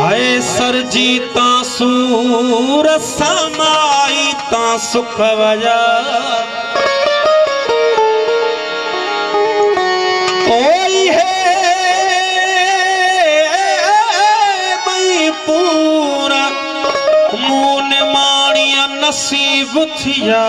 आए सरजी ता सूर समाई ता सुख वजा ओई है मई पूरा मून माणिया नसीब थिया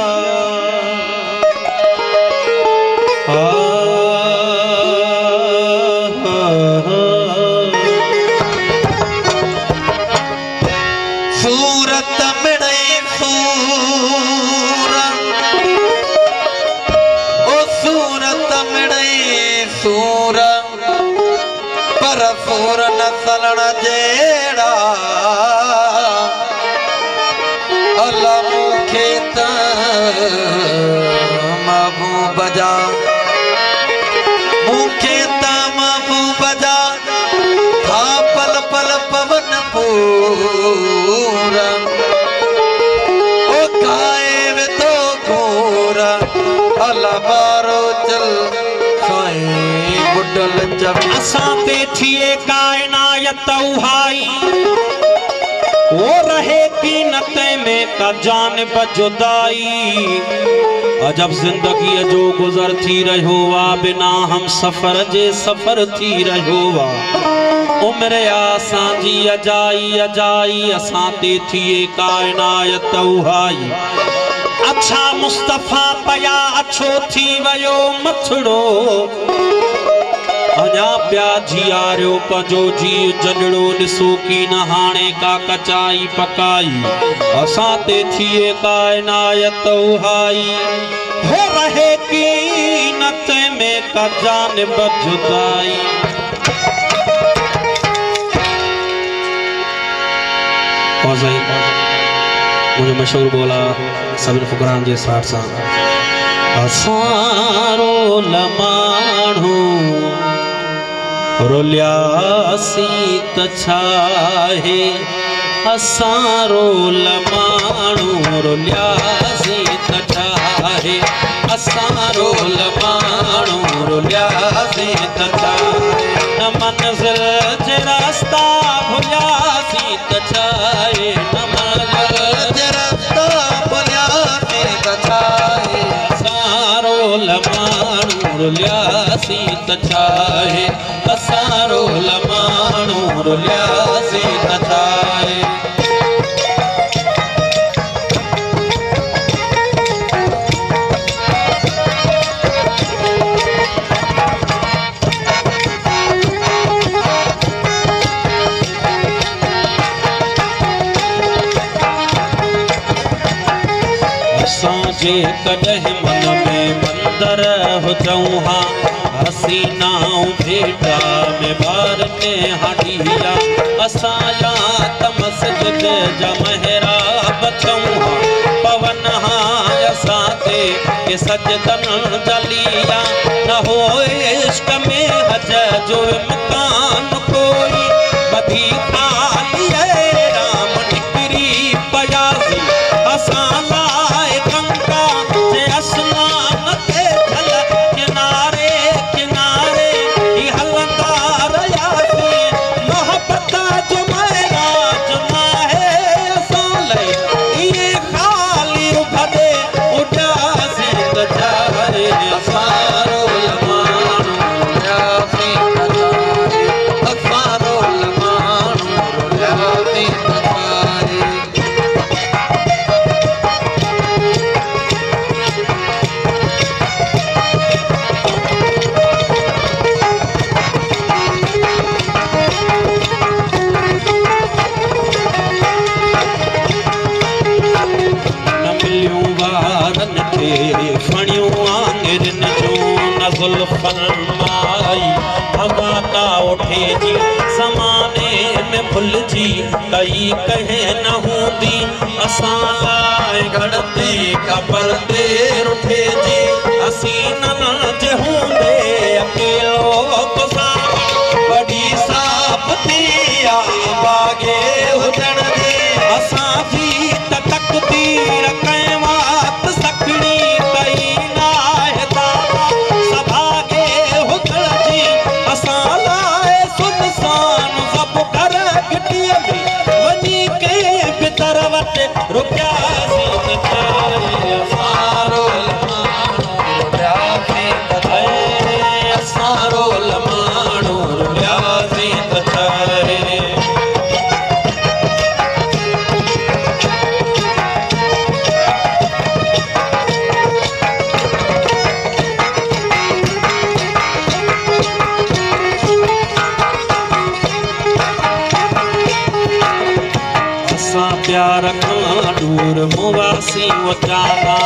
सूरत मिड़े सूर ओ सूरत मिड़े सूर पर सूर न सलण जेड़ा अल्लाह मुखे त महबूब जा मुखे त महबूब जा था पल पल पवन पूरा ओ गाए तो घोरा अल्लाह बारो चल साईं बुडल जब असां ते थिए कायनात उहाई वो रहे कीनत में का जानिब जुदाई अजब जिंदगी जो गुजर थी रहो वा बिना हम सफर जे सफर थी रहो वा उम्र आसां जी अजाई अजाई असां ते थिए कायनात उहाई अच्छा मुस्तफा पया अछो थी वयो मथड़ो अजा प्या जियारो पजो जी जड़ो निसो की नहाने का कचाई पकाई असां ते थिए कायनात उहाई हो रहे कीनत में का जानिब जुदाई मुझे मशहूर बोला सबिर फुकरान जे साथ साथ असारो लमाणू रोलियासी तछाहे असारो लमाणू रोलियासी तछाहे असारो लमाणू रोलियासी तछाहे न मंजिल जे रास्ता भुलियासी तछाहे न मंजिल जे रास्ता भुलियासी तछाहे असारो लमाणू रोलियासी तछाहे असारो लमाणू रोलियासी तछाहे जे कदह मन में मंदर हुजऊं हा हसीनाऊं भेटा में बार ने हडिया असाया तमस्जिद जा महरा बचऊं हा पवन हा असां ते के सजदन जलिया न हो इश्क में हज जो मकान कोई बधी खाली है राम निकरी पयासी असां फरमाई भगाता उठे जी ज़माने में भुल जी कई कहे न हूंदी असां लाइ घड़ते कबर ते उठे जी असीं न जे हूंदे अकेलो गुज़ार वॾी साफ़ थी बागे हुजण दे असां जी त तक़दीर कंहिं वात सकणी कई नाहे दादा सभागे हुजण जी असां लाइ सुनसान सभु घर गिटीअ में प्यार खां दूर मुवासी वचाना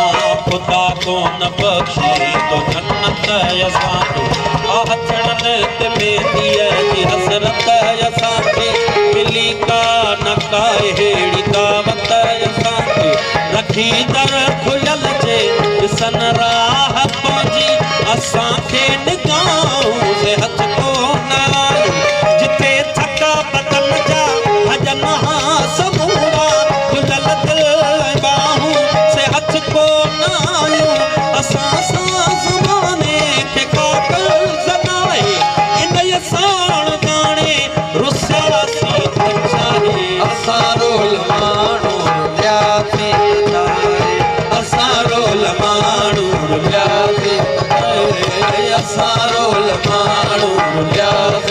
खुदा को न बख्शे तो जन्नत असांखे अचणन ते बेदीअ जी हसरत असांखे मिली का न का अहिड़ी दावत असांखे रखी दर खुलियल जे ॾिसन राह पहुंची असांखे निगाहूं से हथ कोन आयो जिथे छका बदन जा भजन समूहा खुलियल दिल बाहूं से हथ कोन आयो असां सां ज़माने खे काकल सनाए इन साण गाणे रुसियासीं चाहे असां रोल माण्हू रुलियासीं चाहे असां रोल माण्हू रुलियासीं असां रोल माण्हू रुलियासीं